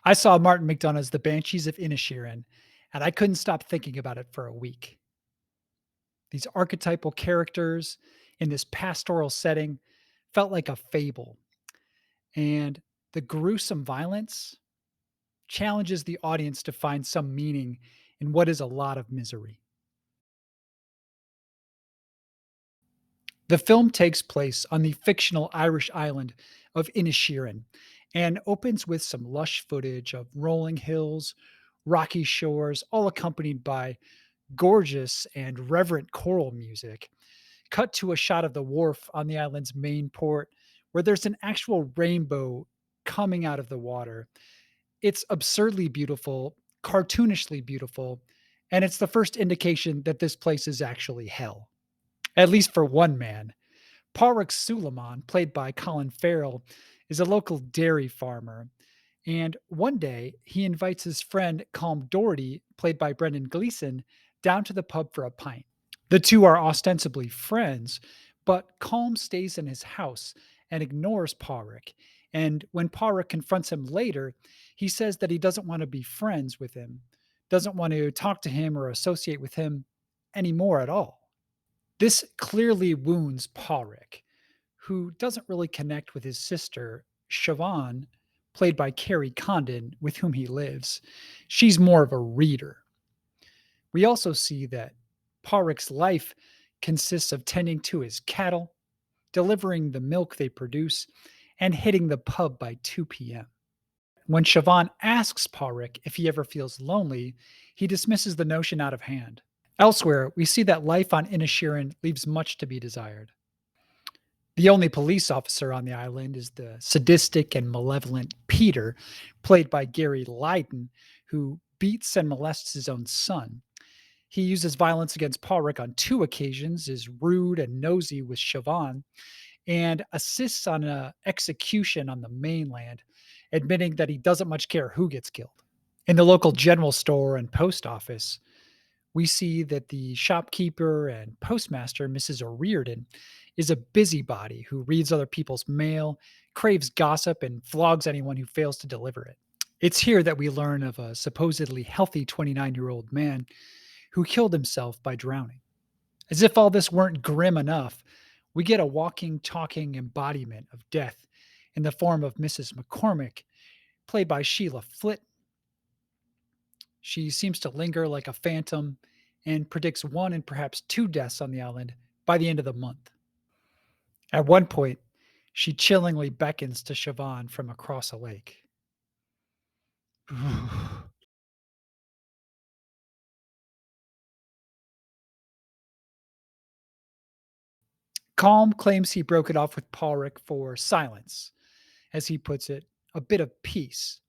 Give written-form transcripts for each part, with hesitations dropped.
I saw Martin McDonagh's The Banshees of Inisherin, and I couldn't stop thinking about it for a week. These archetypal characters in this pastoral setting felt like a fable, and the gruesome violence challenges the audience to find some meaning in what is a lot of misery. The film takes place on the fictional Irish island of Inisherin and opens with some lush footage of rolling hills, rocky shores, all accompanied by gorgeous and reverent choral music. Cut to a shot of the wharf on the island's main port where there's an actual rainbow coming out of the water. It's absurdly beautiful, cartoonishly beautiful, and it's the first indication that this place is actually hell, at least for one man. Padraig Suleiman, played by Colin Farrell, is a local dairy farmer. And one day, he invites his friend Calm Doherty, played by Brendan Gleeson, down to the pub for a pint. The two are ostensibly friends, but Calm stays in his house and ignores Padraig. And when Padraig confronts him later, he says that he doesn't want to be friends with him, doesn't want to talk to him or associate with him anymore at all. This clearly wounds Padraig, who doesn't really connect with his sister, Siobhan, played by Kerry Condon, with whom he lives. She's more of a reader. We also see that Padraig's life consists of tending to his cattle, delivering the milk they produce, and hitting the pub by 2 p.m. When Siobhan asks Padraig if he ever feels lonely, he dismisses the notion out of hand. Elsewhere, we see that life on Inisherin leaves much to be desired. The only police officer on the island is the sadistic and malevolent Peter, played by Gary Lydon, who beats and molests his own son. He uses violence against Padraig on two occasions, is rude and nosy with Siobhan, and assists on an execution on the mainland, admitting that he doesn't much care who gets killed. In the local general store and post office, we see that the shopkeeper and postmaster, Mrs. O'Riordan, is a busybody who reads other people's mail, craves gossip, and flogs anyone who fails to deliver it. It's here that we learn of a supposedly healthy 29-year-old man who killed himself by drowning. As if all this weren't grim enough, we get a walking, talking embodiment of death in the form of Mrs. McCormick, played by Sheila Flit. She seems to linger like a phantom and predicts one and perhaps two deaths on the island by the end of the month. At one point, she chillingly beckons to Siobhan from across a lake. Calm claims he broke it off with Paulric for silence, as he puts it, a bit of peace.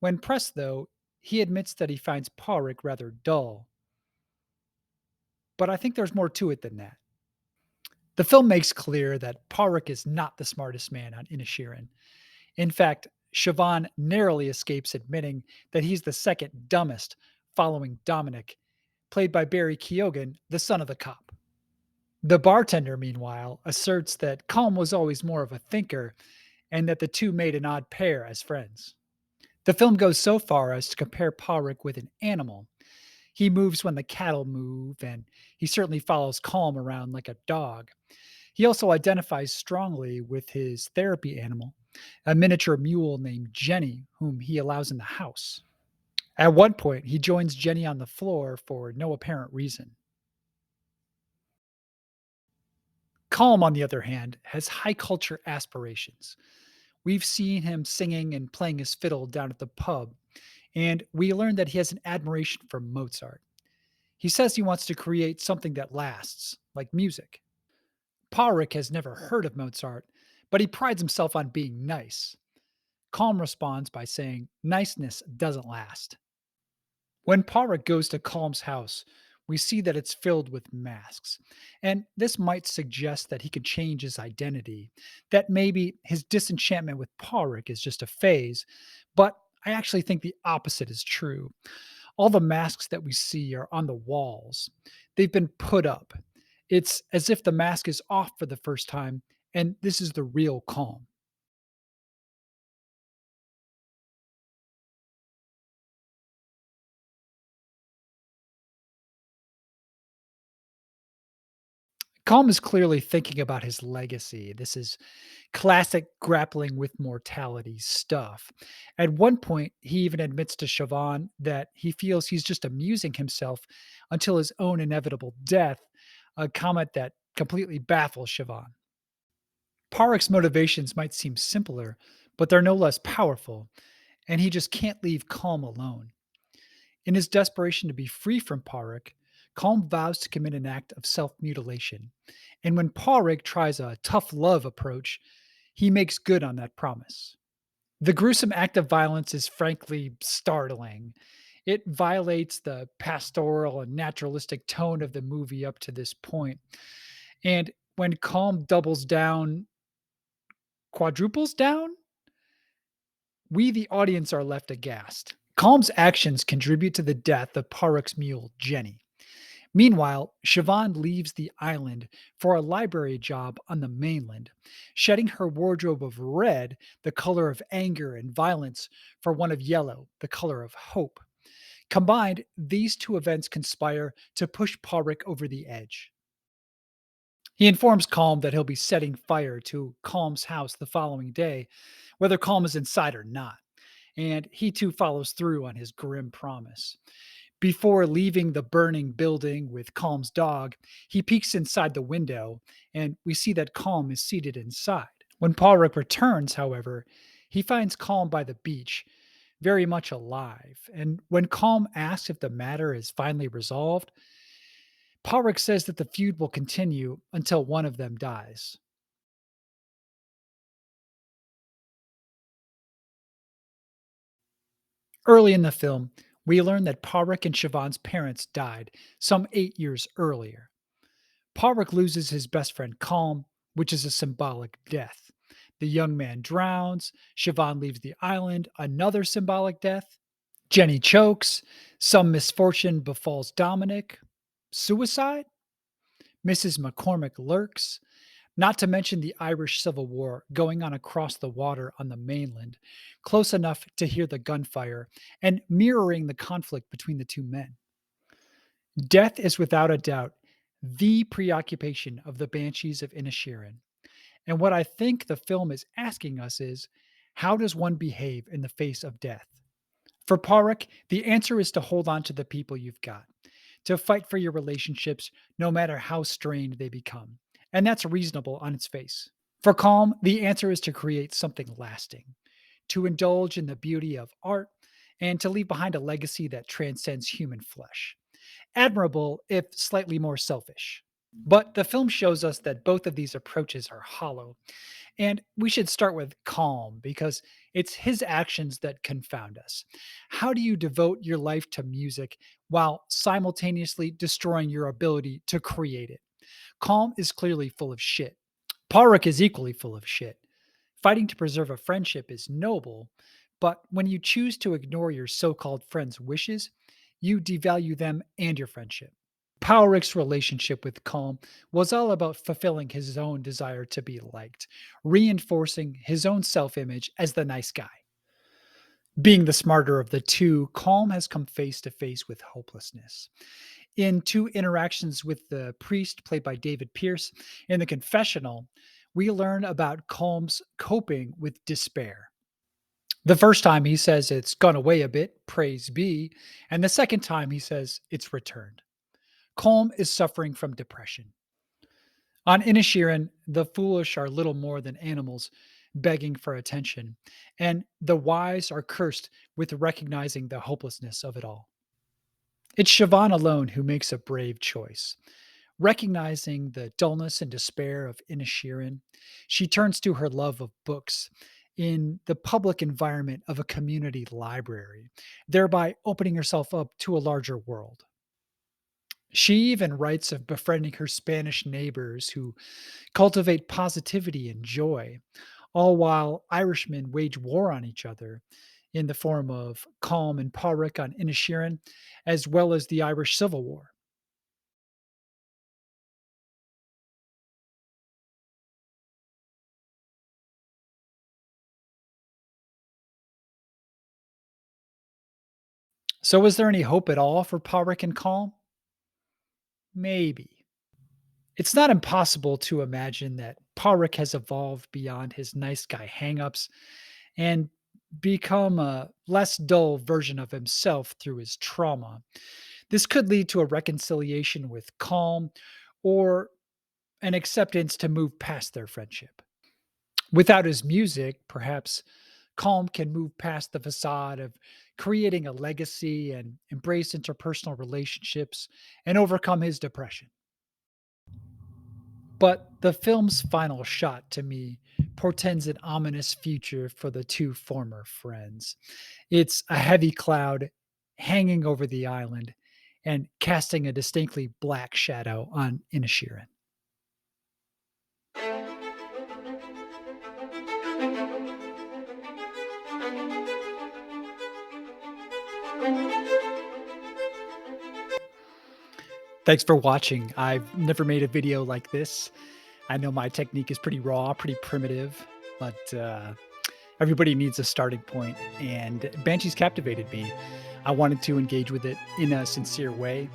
When pressed, though, he admits that he finds Paulric rather dull. But I think there's more to it than that. The film makes clear that Paulric is not the smartest man on Inisherin. In fact, Siobhan narrowly escapes admitting that he's the second dumbest, following Dominic, played by Barry Keoghan, the son of the cop. The bartender, meanwhile, asserts that Colm was always more of a thinker and that the two made an odd pair as friends. The film goes so far as to compare Padraig with an animal. He moves when the cattle move, and he certainly follows Colm around like a dog. He also identifies strongly with his therapy animal, a miniature mule named Jenny, whom he allows in the house. At one point, he joins Jenny on the floor for no apparent reason. Colm, on the other hand, has high culture aspirations. We've seen him singing and playing his fiddle down at the pub, and we learn that he has an admiration for Mozart. He says he wants to create something that lasts, like music. Parik has never heard of Mozart, but he prides himself on being nice. Calm responds by saying, "Niceness doesn't last." When Parik goes to Calm's house, we see that it's filled with masks. And this might suggest that he could change his identity, that maybe his disenchantment with Parik is just a phase. But I actually think the opposite is true. All the masks that we see are on the walls. They've been put up. It's as if the mask is off for the first time, and this is the real calm. Calm is clearly thinking about his legacy. This is classic grappling with mortality stuff. At one point, he even admits to Siobhan that he feels he's just amusing himself until his own inevitable death, a comment that completely baffles Siobhan. Parek's motivations might seem simpler, but they're no less powerful, and he just can't leave Calm alone. In his desperation to be free from Parek, Calm vows to commit an act of self mutilation. And when Parek tries a tough love approach, he makes good on that promise. The gruesome act of violence is frankly startling. It violates the pastoral and naturalistic tone of the movie up to this point. And when Calm doubles down, quadruples down, we, the audience, are left aghast. Calm's actions contribute to the death of Parek's mule, Jenny. Meanwhile, Siobhan leaves the island for a library job on the mainland, shedding her wardrobe of red, the color of anger and violence, for one of yellow, the color of hope. Combined, these two events conspire to push Parek over the edge. He informs Calm that he'll be setting fire to Calm's house the following day, whether Calm is inside or not, and he too follows through on his grim promise. Before leaving the burning building with Calm's dog, he peeks inside the window, and we see that Calm is seated inside. When Paulrick returns, however, he finds Calm by the beach, very much alive. And when Calm asks if the matter is finally resolved, Paulrick says that the feud will continue until one of them dies. Early in the film, we learn that Paulrick and Siobhan's parents died some 8 years earlier. Parik loses his best friend Calm, which is a symbolic death. The young man drowns. Siobhan leaves the island, another symbolic death. Jenny chokes. Some misfortune befalls Dominic. Suicide? Mrs. McCormick lurks. Not to mention the Irish Civil War going on across the water on the mainland, close enough to hear the gunfire and mirroring the conflict between the two men. Death is without a doubt the preoccupation of the Banshees of Inisherin. And what I think the film is asking us is, how does one behave in the face of death? For Parik, the answer is to hold on to the people you've got, to fight for your relationships no matter how strained they become. And that's reasonable on its face. For Calm, the answer is to create something lasting, to indulge in the beauty of art, and to leave behind a legacy that transcends human flesh. Admirable, if slightly more selfish. But the film shows us that both of these approaches are hollow. And we should start with Calm because it's his actions that confound us. How do you devote your life to music while simultaneously destroying your ability to create it? Calm is clearly full of shit. Paruk is equally full of shit. Fighting to preserve a friendship is noble, but when you choose to ignore your so called friend's wishes, you devalue them and your friendship. Powerrick's relationship with Calm was all about fulfilling his own desire to be liked, reinforcing his own self image as the nice guy. Being the smarter of the two, Calm has come face to face with hopelessness. In two interactions with the priest, played by David Pierce, in the confessional, we learn about Calm's coping with despair. The first time he says it's gone away a bit, praise be, and the second time he says it's returned. Calm is suffering from depression. On Inisherin, the foolish are little more than animals begging for attention, and the wise are cursed with recognizing the hopelessness of it all. It's Siobhan alone who makes a brave choice. Recognizing the dullness and despair of Inisherin, she turns to her love of books in the public environment of a community library, thereby opening herself up to a larger world. She even writes of befriending her Spanish neighbors who cultivate positivity and joy, all while Irishmen wage war on each other in the form of Calm and Pádraic on Inisherin, as well as the Irish Civil War. So, is there any hope at all for Pádraic and Calm? Maybe. It's not impossible to imagine that Pádraic has evolved beyond his nice guy hangups and become a less dull version of himself through his trauma. This could lead to a reconciliation with Calm or an acceptance to move past their friendship. Without his music, perhaps Calm can move past the facade of creating a legacy and embrace interpersonal relationships and overcome his depression. But the film's final shot to me portends an ominous future for the two former friends. It's a heavy cloud hanging over the island and casting a distinctly black shadow on Inisherin. Thanks for watching. I've never made a video like this. I know my technique is pretty raw, pretty primitive, but everybody needs a starting point, and Banshees captivated me. I wanted to engage with it in a sincere way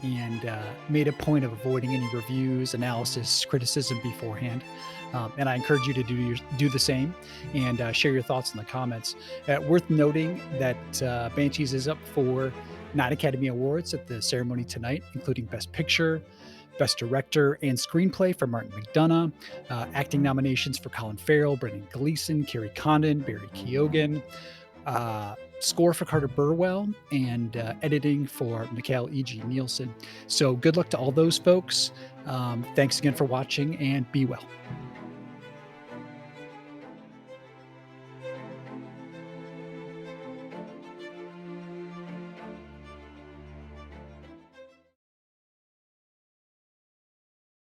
and made a point of avoiding any reviews, analysis, criticism beforehand. And I encourage you to do the same and share your thoughts in the comments. Worth noting that Banshees is up for 9 Academy Awards at the ceremony tonight, including Best Picture, Best Director, and Screenplay for Martin McDonagh. Acting nominations for Colin Farrell, Brendan Gleeson, Kerry Condon, Barry Keoghan. Score for Carter Burwell, and editing for mikkel E.G. Nielsen. So good luck to all those folks. Thanks again for watching, and be well.